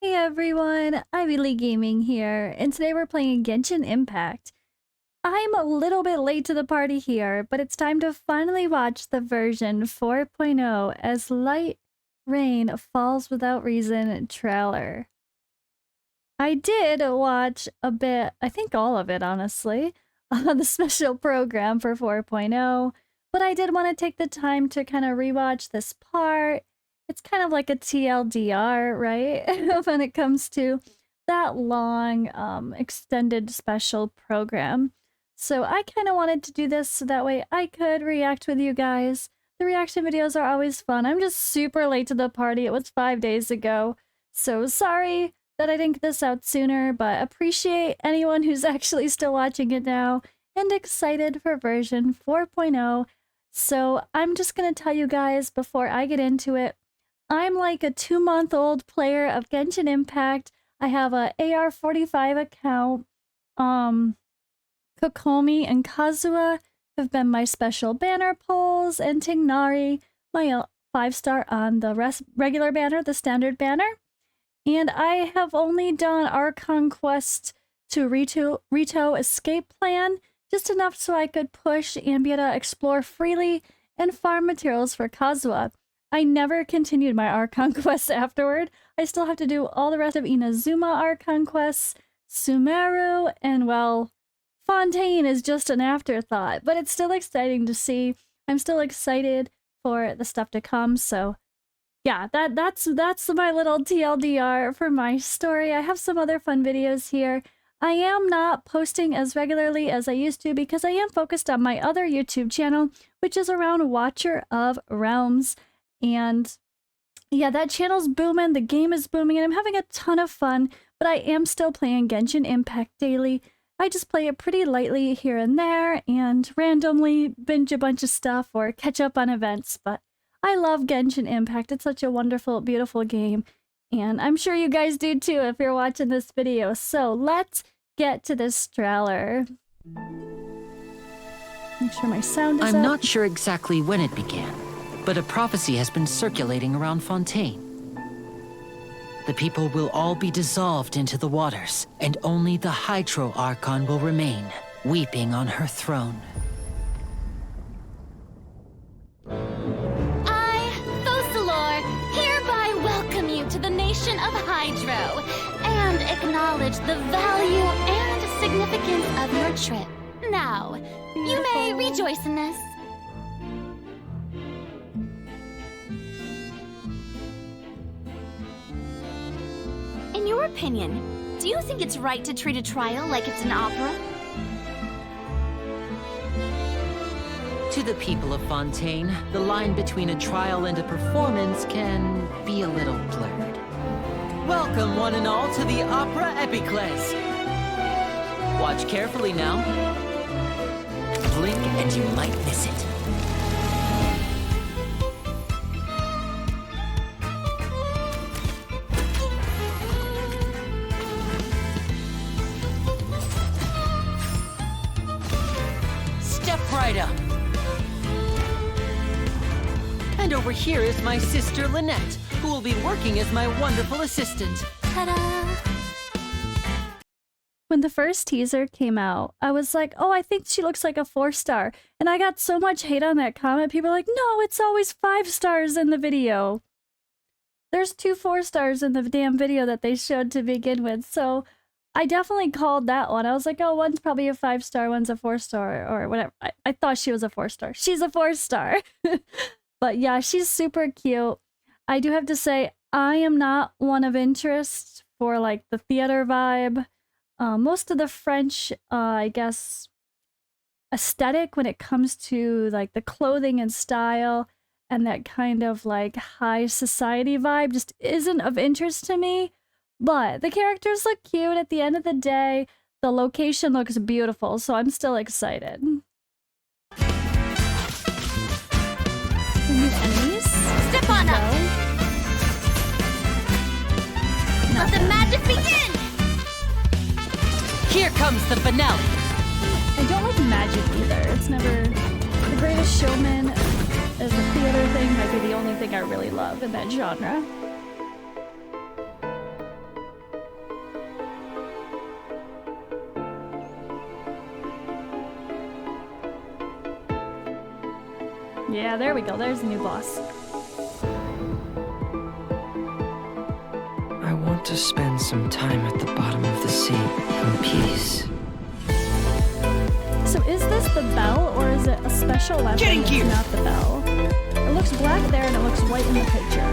Hey everyone, IvyLeeGaming here, and today we're playing Genshin Impact. I'm a little bit late to the party here, but it's time to finally watch the version 4.0 as light rain falls without reason trailer. I did watch a bit, I think all of it honestly, on the special program for 4.0, but I did want to take the time to kind of rewatch this part. It's kind of like a TLDR, right? When it comes to that long extended special program. So I kind of wanted to do this so that way I could react with you guys. The reaction videos are always fun. I'm just super late to the party. It was 5 days ago. So sorry that I didn't get this out sooner, but appreciate anyone who's actually still watching it now and excited for version 4.0. So I'm just going to tell you guys before I get into it, I'm like a 2-month-old player of Genshin Impact. I have a AR45 account. Kokomi and Kazuha have been my special banner pulls, and Tignari, my 5-star on the regular banner, the standard banner. And I have only done Archon Quest to Rito Escape Plan, just enough so I could push and be able to explore freely and farm materials for Kazuha. I never continued my Archon Quests afterward. I still have to do all the rest of Inazuma Archon Quests, Sumeru, and well, Fontaine is just an afterthought, but it's still exciting to see. I'm still excited for the stuff to come, so yeah, that's my little TLDR for my story. I have some other fun videos here. I am not posting as regularly as I used to because I am focused on my other YouTube channel, which is around Watcher of Realms. And yeah, that channel's booming, the game is booming, and I'm having a ton of fun, but I am still playing Genshin Impact daily. I just play it pretty lightly here and there and randomly binge a bunch of stuff or catch up on events, but I love Genshin Impact. It's such a wonderful, beautiful game, and I'm sure you guys do too if you're watching this video. So let's get to this trailer. Make sure my sound is up. I'm not sure exactly when it began, but a prophecy has been circulating around Fontaine. The people will all be dissolved into the waters, and only the Hydro Archon will remain, weeping on her throne. I, Focalor, hereby welcome you to the nation of Hydro, and acknowledge the value and significance of your trip. Now, you may rejoice in this. In your opinion, do you think it's right to treat a trial like it's an opera? To the people of Fontaine, the line between a trial and a performance can be a little blurred. Welcome, one and all, to the Opera Epiclese. Watch carefully now. Blink and you might miss it. Step right up. And over here is my sister Lynette, who will be working as my wonderful assistant. Ta-da! When the first teaser came out, I was like, oh, I think she looks like a 4-star. And I got so much hate on that comment. People are like, no, it's always 5 stars in the video. There's 2 4-stars in the damn video that they showed to begin with. So I definitely called that one. I was like, oh, one's probably a 5-star, one's a 4-star, or whatever. I thought she was a 4-star. She's a 4-star. But yeah, she's super cute. I do have to say, I am not one of interest for like the theater vibe. Most of the French, I guess, aesthetic when it comes to like the clothing and style and that kind of like high society vibe just isn't of interest to me. But the characters look cute at the end of the day. The location looks beautiful, so I'm still excited. New enemies? Step on up! Let the magic begin! Here comes the finale. I don't like magic either. It's never... The Greatest Showman as a theater thing might be the only thing I really love in that genre. Yeah, there we go. There's the new boss. I want to spend some time at the bottom of the sea in peace. So is this the bell, or is it a special weapon? Getting that's gear. not the bell. It looks black there, and it looks white in the picture.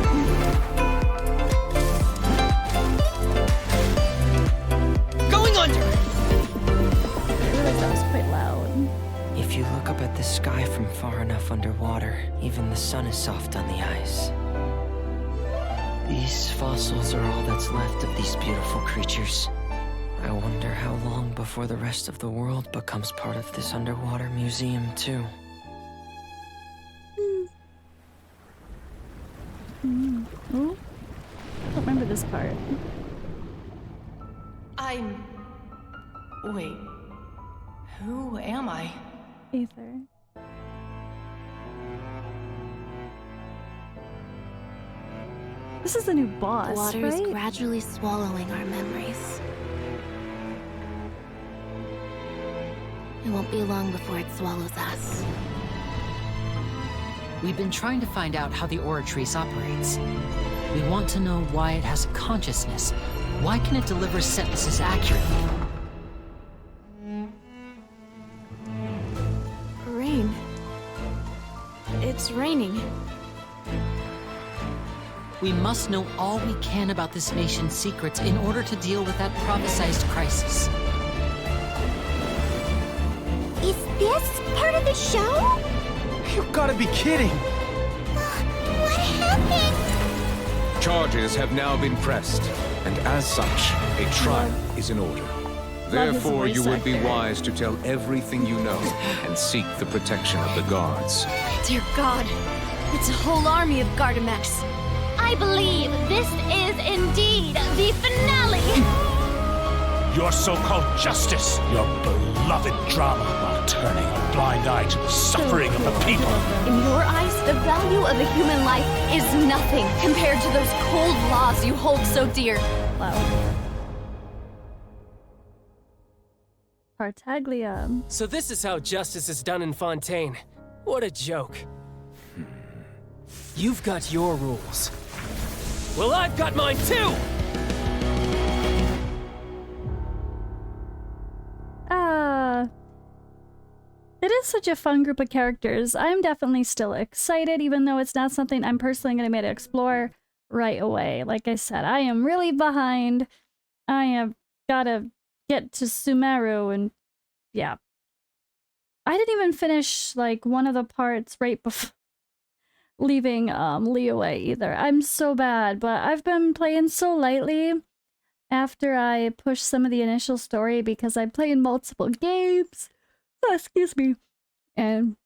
Going under! I realized that was quite loud. If you look up at the sky from far enough underwater, even the sun is soft on the ice. These fossils are all that's left of these beautiful creatures. I wonder how long before the rest of the world becomes part of this underwater museum, too. Ooh. I don't remember this part. Wait. Who am I? Aether. This is the new boss, The water is right? gradually swallowing our memories. It won't be long before it swallows us. We've been trying to find out how the Oratrice operates. We want to know why it has a consciousness. Why can it deliver sentences accurately? Rain. It's raining. We must know all we can about this nation's secrets in order to deal with that prophesized crisis. Is this part of the show? You gotta be kidding! What happened? Charges have now been pressed, and as such, a trial is in order. Therefore, you would be wise to tell everything you know and seek the protection of the guards. Dear God, it's a whole army of Gardamex. I believe this is indeed the finale. Your so-called justice, your beloved drama, while turning a blind eye to the suffering of the people. In your eyes, the value of a human life is nothing compared to those cold laws you hold so dear. Wow. Tartaglia. So this is how justice is done in Fontaine. What a joke. You've got your rules. Well, I've got mine too! It is such a fun group of characters. I'm definitely still excited, even though it's not something I'm personally going to be able to explore right away. Like I said, I am really behind. I have got to get to Sumeru, and yeah. I didn't even finish, like, one of the parts right before leaving Liyue either. I'm so bad, but I've been playing so lightly after I pushed some of the initial story because I play in multiple games. Oh, excuse me. And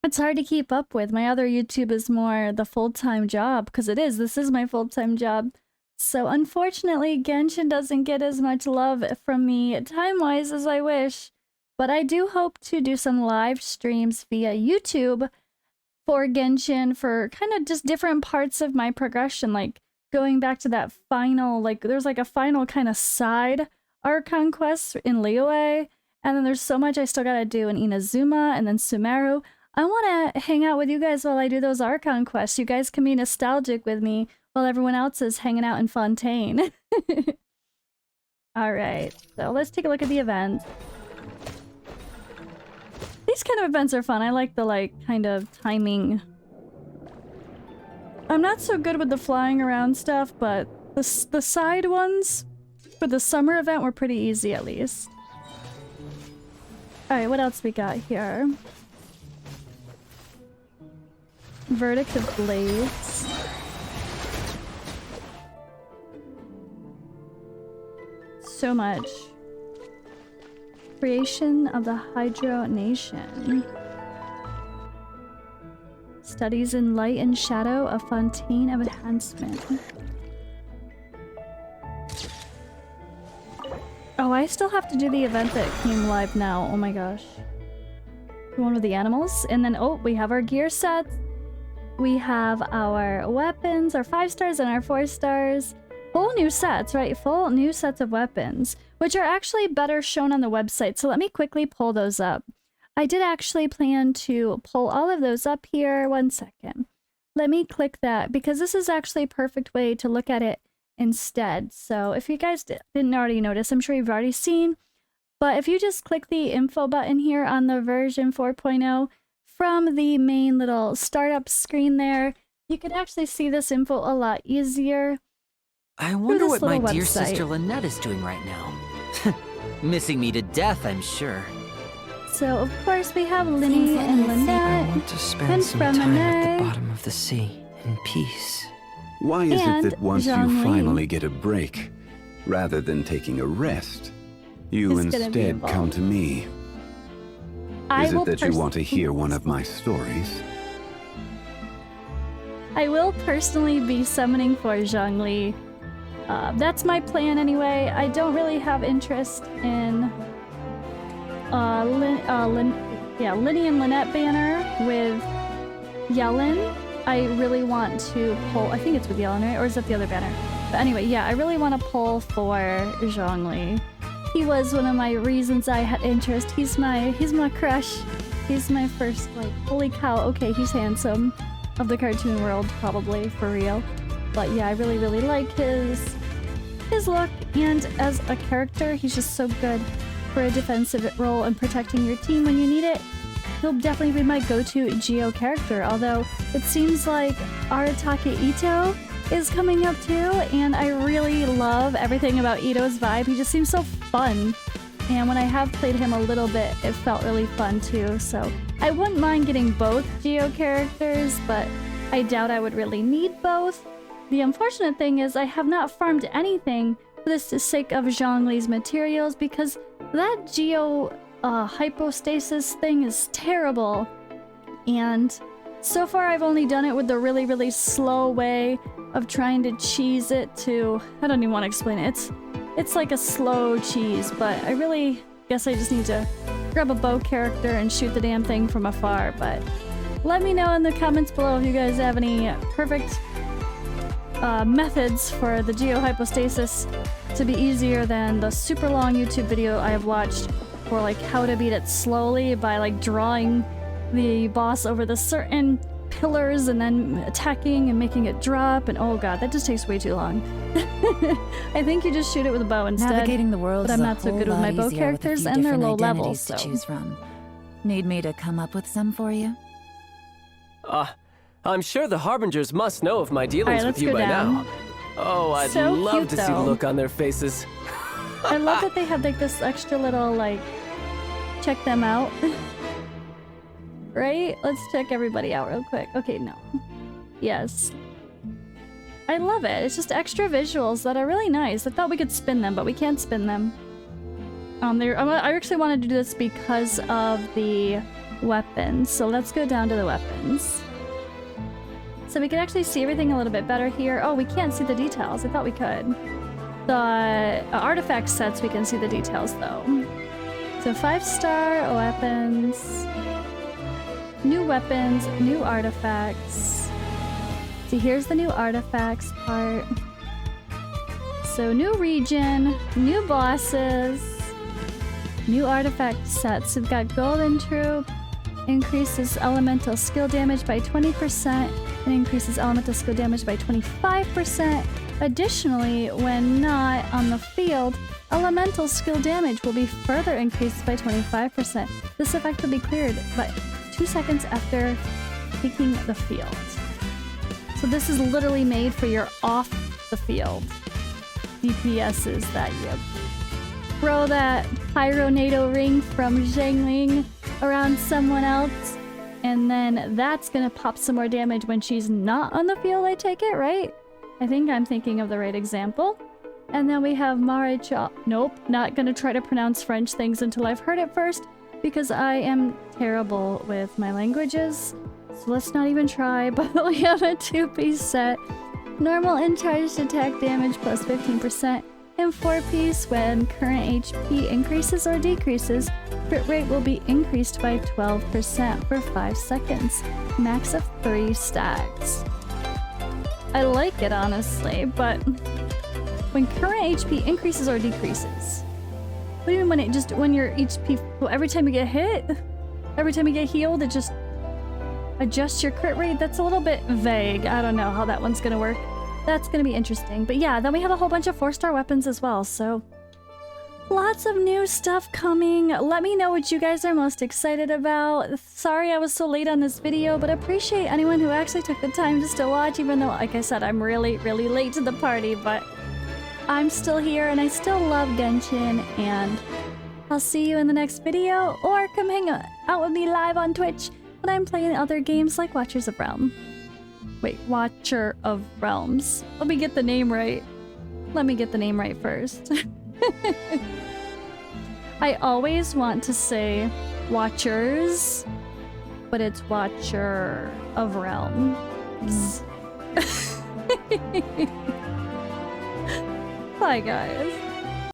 it's hard to keep up with. My other YouTube is more the full-time job, because this is my full-time job. So unfortunately, Genshin doesn't get as much love from me time-wise as I wish. But I do hope to do some live streams via YouTube for Genshin for kind of just different parts of my progression, like going back to that final, like there's like a final kind of side Archon quest in Liyue, and then there's so much I still gotta do in Inazuma and then Sumeru. I want to hang out with you guys while I do those Archon quests. You guys can be nostalgic with me while everyone else is hanging out in Fontaine. Alright, so let's take a look at the event. These kind of events are fun. I like the, like, kind of timing. I'm not so good with the flying around stuff, but the side ones for the summer event were pretty easy, at least. Alright, what else we got here? Verdict of Blades. So much. Creation of the Hydro Nation. Studies in light and shadow, a fontaine of enhancement. Oh, I still have to do the event that came live now. Oh my gosh. The one with the animals. And then, oh, we have our gear sets. We have our weapons, our 5 stars and our 4 stars. Full new sets, right? Full new sets of weapons, which are actually better shown on the website. So let me quickly pull those up. I did actually plan to pull all of those up here. 1 second. Let me click that because this is actually a perfect way to look at it instead. So if you guys didn't already notice, I'm sure you've already seen, but if you just click the info button here on the version 4.0 from the main little startup screen there, you can actually see this info a lot easier. I wonder what my dear website. sister Lynette is doing right now. Missing me to death, I'm sure. So of course we have Linny and I Lynette want to spend and some time at Promenade. the bottom of the sea in peace. Why is And it that once you Zhongli. finally get a break, rather than taking a rest, you Is gonna be instead come involved. to me? I Is will it that you want to personally- hear one of my stories? I will personally be summoning for Zhongli. That's my plan anyway. I don't really have interest in Linny and Lynette banner with Yellen. I really want to pull, I think it's with Yellen, right? Or is that the other banner? But anyway, yeah, I really want to pull for Zhongli. He was one of my reasons I had interest. He's my crush. He's my first, like, holy cow, okay, he's handsome. Of the cartoon world, probably, for real. But yeah, I really, really like his look, and as a character, he's just so good for a defensive role and protecting your team when you need it. He'll definitely be my go-to Geo character, although it seems like Aratake Ito is coming up too, and I really love everything about Ito's vibe. He just seems so fun, and when I have played him a little bit, it felt really fun too, so I wouldn't mind getting both Geo characters, but I doubt I would really need both. The unfortunate thing is I have not farmed anything for the sake of Zhongli's materials because that Geo hypostasis thing is terrible. And so far I've only done it with the really, really slow way of trying to cheese it to... I don't even want to explain it. It's like a slow cheese, but I really guess I just need to grab a bow character and shoot the damn thing from afar. But let me know in the comments below if you guys have any perfect methods for the geohypostasis to be easier than the super long YouTube video I have watched for like how to beat it slowly by like drawing the boss over the certain pillars and then attacking and making it drop, and oh god, that just takes way too long. I think you just shoot it with a bow instead. Navigating the world but is I'm a not so whole good with my lot bow easier with a characters, few and they're different low level, identities so to choose from. Need me to come up with some for you? I'm sure the Harbingers must know of my dealings Alright, with let's you go by down. now. Oh, I'd So love cute, to see the though. look on their faces. I love that they had like this extra little like check them out. Right? Let's check everybody out real quick. Okay, no. Yes. I love it. It's just extra visuals that are really nice. I thought we could spin them, but we can't spin them. I actually wanted to do this because of the weapons. So let's go down to the weapons. So we can actually see everything a little bit better here. Oh, we can't see the details. I thought we could. The artifact sets, we can see the details though. So 5-star weapons, new weapons, new artifacts. See, here's the new artifacts part. So new region, new bosses, new artifact sets. We've got Golden Troop, increases elemental skill damage by 20% and increases elemental skill damage by 25%. Additionally, when not on the field, elemental skill damage will be further increased by 25%. This effect will be cleared by 2 seconds after taking the field. So this is literally made for your off the field DPSs that you throw that Pyronado ring from Zhengling around someone else, and then that's gonna pop some more damage when she's not on the field, I take it, right? I think I'm thinking of the right example. And then we have Maricha. Nope, not gonna try to pronounce French things until I've heard it first, because I am terrible with my languages. So let's not even try, but we have a 2-piece set. Normal and charged attack damage plus 15%, and 4-piece when current HP increases or decreases, crit rate will be increased by 12% for 5 seconds. Max of 3 stacks. I like it honestly, but when current HP increases or decreases? What do you mean when your HP, well, every time you get hit? every time you get healed, it just adjusts your crit rate. That's a little bit vague. I don't know how that one's gonna work. That's gonna be interesting. But yeah, then we have a whole bunch of 4-star weapons as well, so lots of new stuff coming. Let me know what you guys are most excited about. Sorry I was so late on this video, but appreciate anyone who actually took the time to still watch, even though, like I said, I'm really, really late to the party, but I'm still here and I still love Genshin, and I'll see you in the next video, or come hang out with me live on Twitch when I'm playing other games like Watchers of Realm. Wait, Watcher of Realms. Let me get the name right. Let me get the name right first. I always want to say Watchers, but it's Watcher of Realms. Bye, guys.